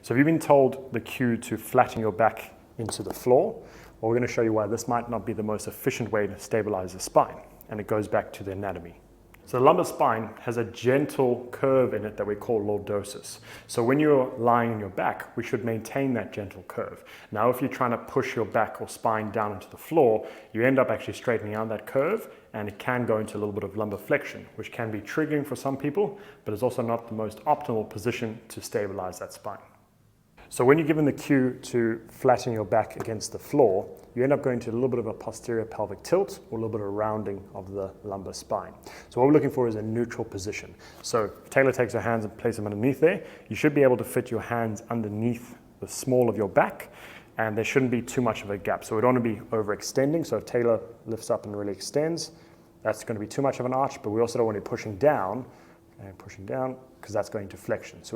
So if you've been told the cue to flatten your back into the floor, well, we're going to show you why this might not be the most efficient way to stabilize the spine, and it goes back to the anatomy. So the lumbar spine has a gentle curve in it that we call lordosis. So when you're lying on your back, we should maintain that gentle curve. Now, if you're trying to push your back or spine down into the floor, you end up actually straightening out that curve, and it can go into a little bit of lumbar flexion, which can be triggering for some people, but it's also not the most optimal position to stabilize that spine. So when you're given the cue to flatten your back against the floor, you end up going to a little bit of a posterior pelvic tilt or a little bit of rounding of the lumbar spine. So what we're looking for is a neutral position. So if Taylor takes her hands and places them underneath there, you should be able to fit your hands underneath the small of your back, and there shouldn't be too much of a gap. So we don't want to be overextending. So if Taylor lifts up and really extends, that's going to be too much of an arch, but we also don't want to be pushing down, because that's going to flexion. So we